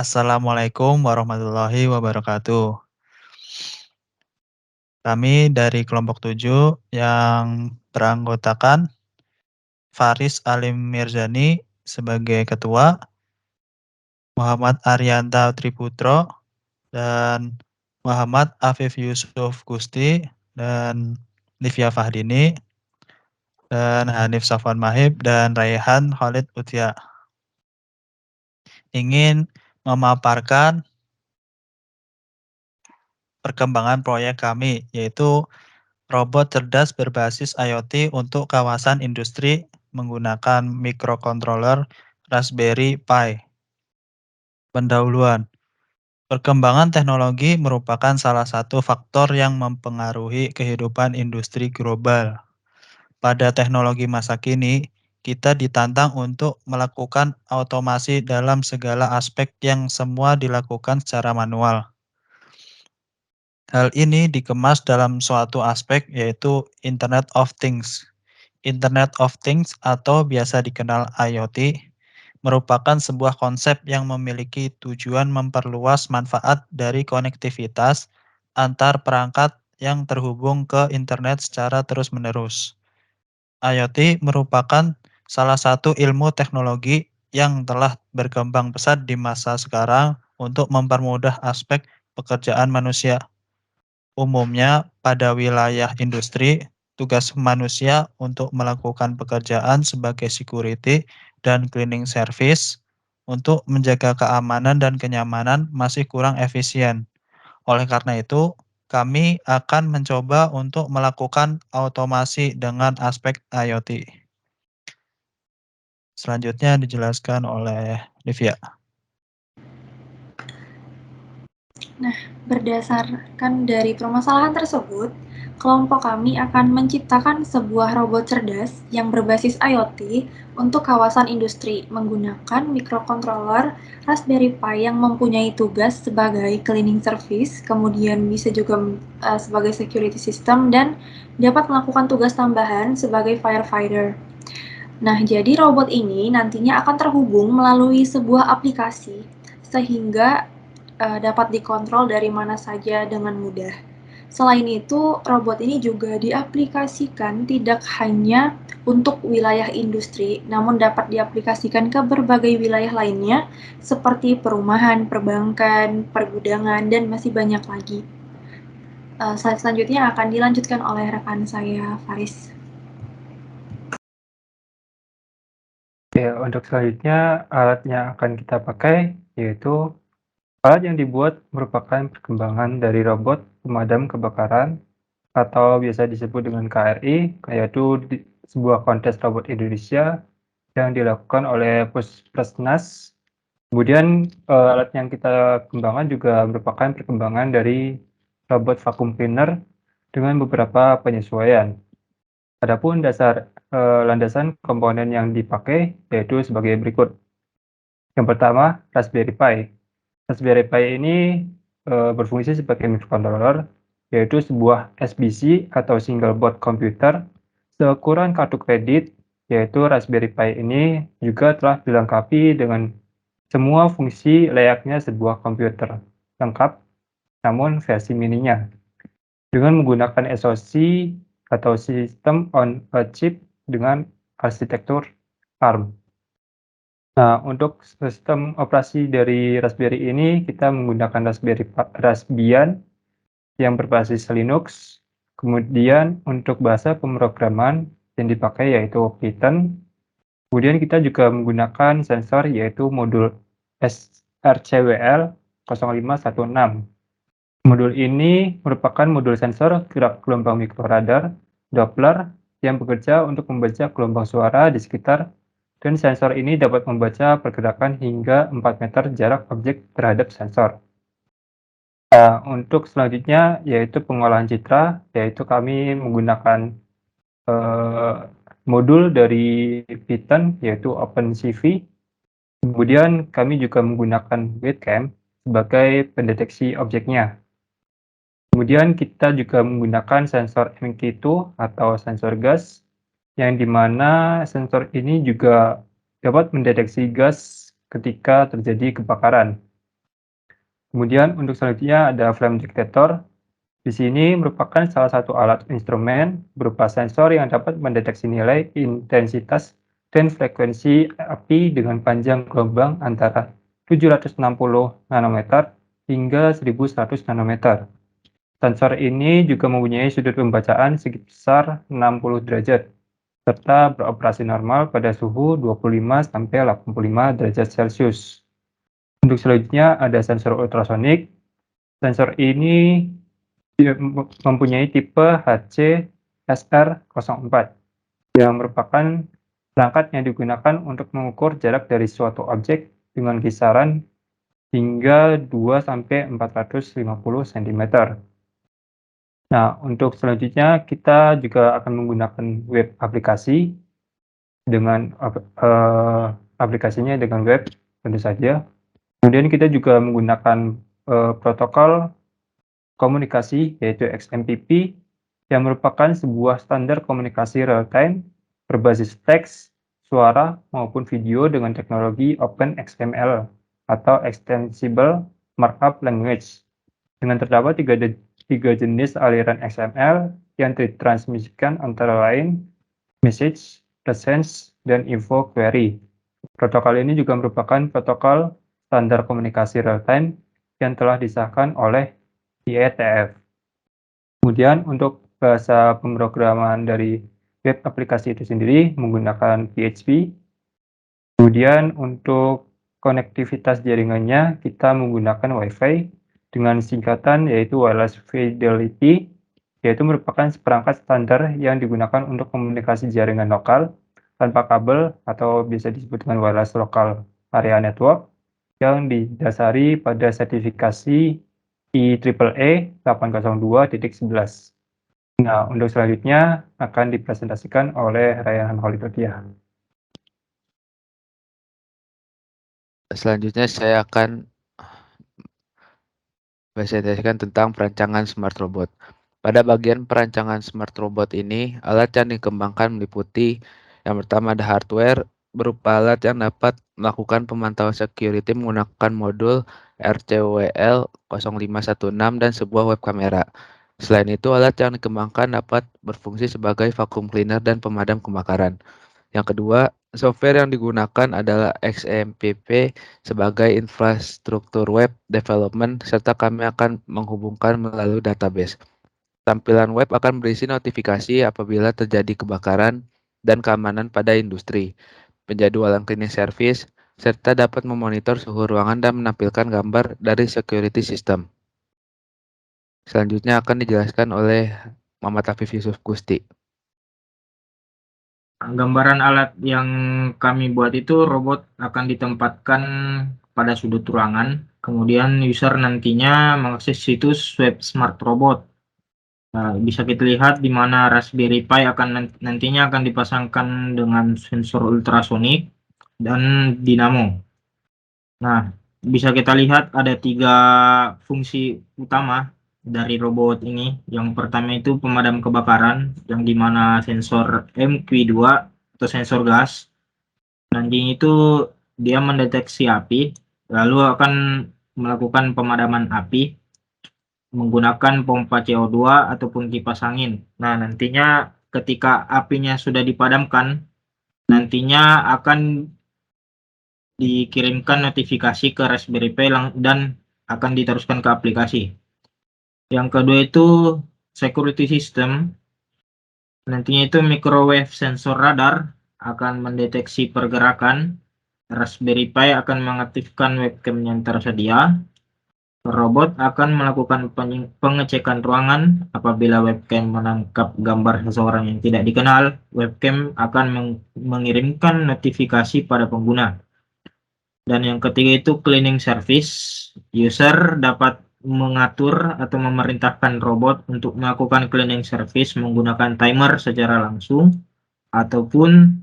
Assalamualaikum warahmatullahi wabarakatuh. Kami dari kelompok 7 yang beranggotakan Faris Alim Mirzani sebagai ketua, Muhammad Arianta Triputro, dan Muhammad Afif Yusuf Gusti, dan Livia Fahdini, dan Hanif Safwan Mahib, dan Raihan Khalid Utia. Ingin memaparkan perkembangan proyek kami, yaitu robot cerdas berbasis IoT untuk kawasan industri menggunakan microcontroller Raspberry Pi. Pendahuluan. Perkembangan teknologi merupakan salah satu faktor yang mempengaruhi kehidupan industri global. Pada teknologi masa kini, kita ditantang untuk melakukan otomasi dalam segala aspek yang semua dilakukan secara manual. Hal ini dikemas dalam suatu aspek yaitu Internet of Things. Internet of Things atau biasa dikenal IoT merupakan sebuah konsep yang memiliki tujuan memperluas manfaat dari konektivitas antar perangkat yang terhubung ke internet secara terus-menerus. IoT merupakan salah satu ilmu teknologi yang telah berkembang pesat di masa sekarang untuk mempermudah aspek pekerjaan manusia. Umumnya pada wilayah industri, tugas manusia untuk melakukan pekerjaan sebagai security dan cleaning service untuk menjaga keamanan dan kenyamanan masih kurang efisien. Oleh karena itu, kami akan mencoba untuk melakukan otomasi dengan aspek IoT. Selanjutnya dijelaskan oleh Livia. Berdasarkan dari permasalahan tersebut, kelompok kami akan menciptakan sebuah robot cerdas yang berbasis IoT untuk kawasan industri menggunakan microcontroller Raspberry Pi yang mempunyai tugas sebagai cleaning service, kemudian bisa juga sebagai security system dan dapat melakukan tugas tambahan sebagai firefighter. Nah, jadi robot ini nantinya akan terhubung melalui sebuah aplikasi sehingga dapat dikontrol dari mana saja dengan mudah. Selain itu, robot ini juga diaplikasikan tidak hanya untuk wilayah industri, namun dapat diaplikasikan ke berbagai wilayah lainnya seperti perumahan, perbankan, pergudangan, dan masih banyak lagi. Slide selanjutnya akan dilanjutkan oleh rekan saya, Faris. Ya, untuk selanjutnya alat yang akan kita pakai yaitu alat yang dibuat merupakan perkembangan dari robot pemadam kebakaran atau biasa disebut dengan KRI, yaitu sebuah kontes robot Indonesia yang dilakukan oleh Puskesmas. Kemudian alat yang kita kembangkan juga merupakan perkembangan dari robot vacuum cleaner dengan beberapa penyesuaian. Adapun dasar landasan komponen yang dipakai yaitu sebagai berikut. Yang pertama, Raspberry Pi. Raspberry Pi ini berfungsi sebagai microcontroller, yaitu sebuah SBC atau single board computer seukuran kartu kredit, yaitu Raspberry Pi ini juga telah dilengkapi dengan semua fungsi layaknya sebuah komputer lengkap, namun versi mininya, dengan menggunakan SoC atau System on a Chip dengan arsitektur ARM. Nah, untuk sistem operasi dari Raspberry ini, kita menggunakan Raspbian yang berbasis Linux. Kemudian untuk bahasa pemrograman yang dipakai yaitu Python. Kemudian kita juga menggunakan sensor yaitu modul SRCWL 0516. Modul ini merupakan modul sensor gerak gelombang mikroradar Doppler yang bekerja untuk membaca gelombang suara di sekitar, dan sensor ini dapat membaca pergerakan hingga 4 meter jarak objek terhadap sensor. Nah, untuk selanjutnya yaitu pengolahan citra, yaitu kami menggunakan modul dari Python yaitu OpenCV. Kemudian kami juga menggunakan webcam sebagai pendeteksi objeknya. Kemudian kita juga menggunakan sensor MQ2 atau sensor gas, yang dimana sensor ini juga dapat mendeteksi gas ketika terjadi kebakaran. Kemudian untuk selanjutnya ada flame detector. Di sini merupakan salah satu alat instrumen berupa sensor yang dapat mendeteksi nilai intensitas dan frekuensi api dengan panjang gelombang antara 760 nanometer hingga 1100 nanometer. Sensor ini juga mempunyai sudut pembacaan sebesar 60 derajat, serta beroperasi normal pada suhu 25–85 derajat Celcius. Untuk selanjutnya ada sensor ultrasonik. Sensor ini mempunyai tipe HC-SR04 yang merupakan perangkat yang digunakan untuk mengukur jarak dari suatu objek dengan kisaran hingga 2–450 cm. Nah, untuk selanjutnya kita juga akan menggunakan web aplikasi dengan aplikasinya dengan web tentu saja. Kemudian kita juga menggunakan protokol komunikasi yaitu XMPP yang merupakan sebuah standar komunikasi real-time berbasis teks, suara, maupun video dengan teknologi OpenXML atau Extensible Markup Language. Dengan terdapat tiga jenis aliran XML yang ditransmisikan antara lain message, presence, dan info query. Protokol ini juga merupakan protokol standar komunikasi real-time yang telah disahkan oleh IETF. Kemudian untuk bahasa pemrograman dari web aplikasi itu sendiri menggunakan PHP. Kemudian untuk konektivitas jaringannya kita menggunakan Wi-Fi dengan singkatan yaitu Wireless Fidelity, yaitu merupakan seperangkat standar yang digunakan untuk komunikasi jaringan lokal tanpa kabel atau bisa disebut dengan wireless local area network yang didasari pada sertifikasi IEEE 802.11. Nah, untuk selanjutnya akan dipresentasikan oleh Rayhan Khalidillah. Selanjutnya saya akan presentasikan tentang perancangan smart robot. Pada bagian perancangan smart robot ini, alat yang dikembangkan meliputi yang pertama ada hardware, berupa alat yang dapat melakukan pemantauan security menggunakan modul RCWL 0516 dan sebuah web kamera. Selain itu, alat yang dikembangkan dapat berfungsi sebagai vacuum cleaner dan pemadam kebakaran. Yang kedua, software yang digunakan adalah XMPP sebagai infrastruktur web development, serta kami akan menghubungkan melalui database. Tampilan web akan berisi notifikasi apabila terjadi kebakaran dan keamanan pada industri, penjadwalan cleaning service, serta dapat memonitor suhu ruangan dan menampilkan gambar dari security system. Selanjutnya akan dijelaskan oleh Muhammad Afif Yusuf Gusti. Gambaran alat yang kami buat itu robot akan ditempatkan pada sudut ruangan, kemudian user nantinya mengakses situs web smart robot. Nah, bisa kita lihat di mana Raspberry Pi akan nantinya akan dipasangkan dengan sensor ultrasonik dan dinamo. Nah, bisa kita lihat ada 3 fungsi utama dari robot ini. Yang pertama itu pemadam kebakaran, yang dimana sensor MQ2 atau sensor gas. Nanti itu dia mendeteksi api, lalu akan melakukan pemadaman api menggunakan pompa CO2 ataupun kipas angin. Nah, nantinya ketika apinya sudah dipadamkan, nantinya akan dikirimkan notifikasi ke Raspberry Pi dan akan diteruskan ke aplikasi. Yang kedua itu security system. Nantinya itu microwave sensor radar akan mendeteksi pergerakan. Raspberry Pi akan mengaktifkan webcam yang tersedia. Robot akan melakukan pengecekan ruangan. Apabila webcam menangkap gambar seseorang yang tidak dikenal, webcam akan mengirimkan notifikasi pada pengguna. Dan yang ketiga itu cleaning service. User dapat mengatur atau memerintahkan robot untuk melakukan cleaning service menggunakan timer secara langsung ataupun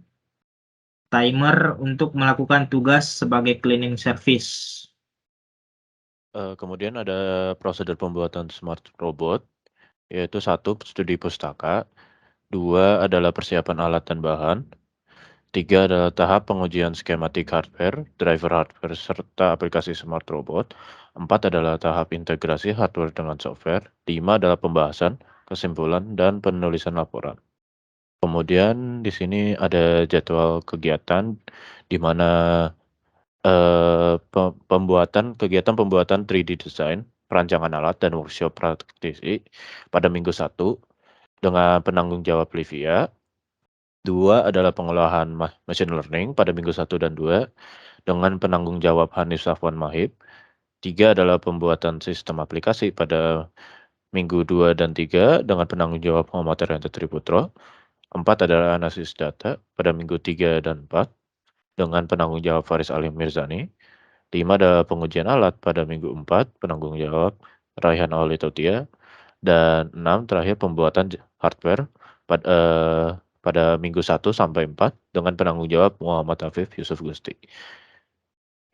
timer untuk melakukan tugas sebagai cleaning service. Kemudian ada prosedur pembuatan smart robot, yaitu 1, studi pustaka, 2 adalah persiapan alat dan bahan, 3 adalah tahap pengujian skematik hardware, driver hardware, serta aplikasi smart robot. 4 adalah tahap integrasi hardware dengan software. 5 adalah pembahasan, kesimpulan, dan penulisan laporan. Kemudian di sini ada jadwal kegiatan di mana kegiatan pembuatan 3D design, perancangan alat, dan workshop praktisi pada minggu 1 dengan penanggung jawab Livia. 2 adalah pengolahan machine learning pada minggu 1 dan 2 dengan penanggung jawab Hanif Safwan Mahib. 3 adalah pembuatan sistem aplikasi pada minggu 2 dan 3 dengan penanggung jawab Muhammad Arianto Triputro. 4 adalah analisis data pada minggu 3 dan 4 dengan penanggung jawab Faris Alim Mirzani. 5 adalah pengujian alat pada minggu 4, penanggung jawab Raihan Auli Tautia. Dan 6 terakhir pembuatan hardware pada minggu 1 sampai 4 dengan penanggung jawab Muhammad Afif Yusuf Gusti.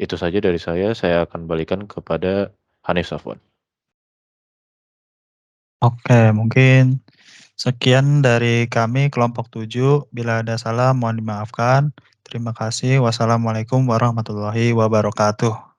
Itu saja dari saya akan balikan kepada Hanif Safwan. Oke, mungkin sekian dari kami kelompok 7. Bila ada salah mohon dimaafkan. Terima kasih. Wassalamualaikum warahmatullahi wabarakatuh.